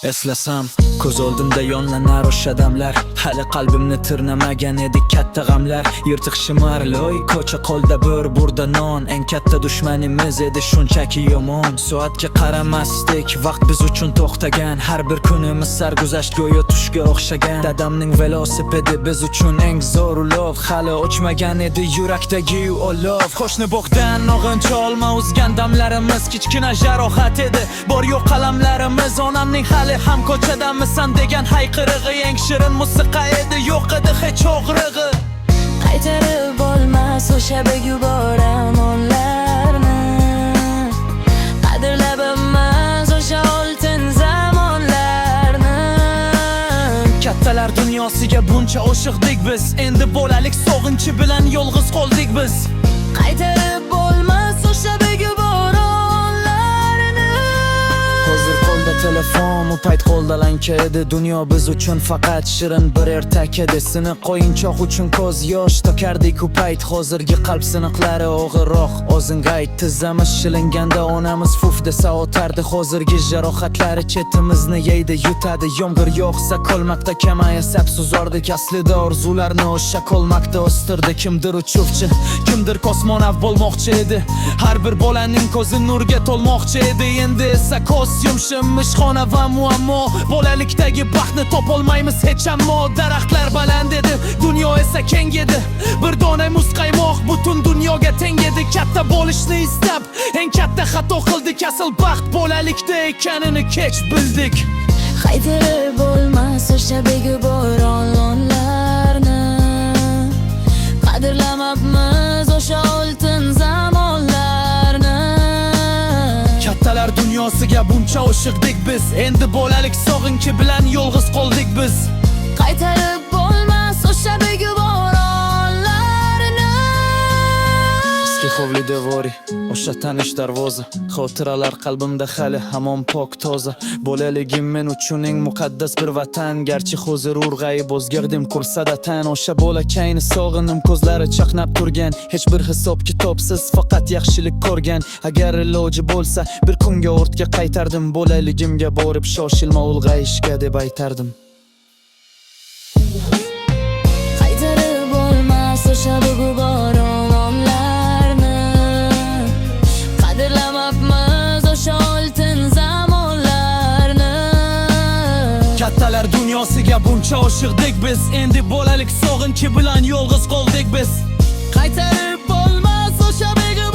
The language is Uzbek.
Eslasam ko'z oldimda yonlanar o'sha damlar. Hali qalbimni tirnamagan edi katta g'amlar. Yirtiq shimarloy ko'cha qo'lda bir burda non. Eng katta dushmanimiz edi shunchaki yomon. Soatga qaramasdik, vaqt biz uchun to'xtagan. Har bir kunimiz sarguzasht go'yo tushga o'xshagan. Dadamning velosipedi biz uchun eng zo'r ulov. Hali o'chmagan edi yurakdagi olov. Qo'shni bog'dan og'incha olma uzgan damlarimiz kichkina jarohat edi. Bor yo'q qalamlarimiz onamning hali ham ko'chadamisan degan hayqirig'i eng shirin musiqa edi, yo'q edi hech og'rig'i. Qaytarib bo'lmas o'sha begubor amonlarni, qadrlab bilmas o'sha oltin zamonlarni. Kattalar dunyosiga buncha oshiqdik biz, endi bolalik sog'inchi bilan yolg'iz qoldik biz. Qaytarib bo'lmas o'sha begubor onlarni. Hozir qo'lda telefon, u payt qo'lda lanka edi. Dunyo biz uchun faqat shirin bir ertak edi. Siniq qo'yinchoq uchun ko'z yosh tokardik u payt. Hozirgi qalb siniqlari og'irroq. O'zingga ayt, tizzamiz shilinganda onamiz fuf desa o'tardi. Hozirgi jarohatlari chetimizni yeydi, yutadi. Yomg'ir yog'sa ko'lmakda kamaya sabsuzordik. Aslida orzularni o'sha ko'lmakda o'stirdi. Kimdir uchuvchi, kimdir kosmonavt bo'lmoqchi edi. Har bir bolaning ko'zi nurga to'lmoqchi edi. Endi esa ko'z yumshimish xona va muammo. Bolalikdagi baxtni topolmaymiz hech ammo. Daraxtlar baland edi, dunyo esa keng edi. Bir dona muzqaymoq butun dunyoga teng edi. Katta bo'lishni istab eng katta xato qildik. Asl baxt bolalikda ekanini kech bildik. Qaytarib bo'lmas o'sha begubor onlarni, qadrlamabmiz o'sha oltin zamonlarni. Kattalar dunyosiga buncha oshiqdik biz, endi bolalik sog'inchi bilan yolg'iz qoldik biz. Qaytarib bo'lmas o'sha begubor onlarni. Eski hovli devori, o'sha tanish darvoza. Xotiralar qalbimda hali hamon pok toza. Bolaligim men uchun eng muqaddas bir vatan. Garchi hozir urg'ayib o'zgardim kursada tan. O'sha bolakayni sog'inim, ko'zlari chaqnab turgan. Hech bir hisob kitobsiz faqat yaxshilik ko'rgan. Agar iloji bo'lsa bir kunga ortga qaytardim. Bolaligimga borib shoshilma ulg'ayishga deb aytardim. Qaytarib bo'lmas o'sha begubor onlarni, qadrlamabmiz o'sha oltin zamonlarni. Kattalar dunyosiga buncha oshiqdik biz, endi bolalik sog'inchi bilan yolg'iz qoldik biz. Qaytarib bo'lmas o'sha begubor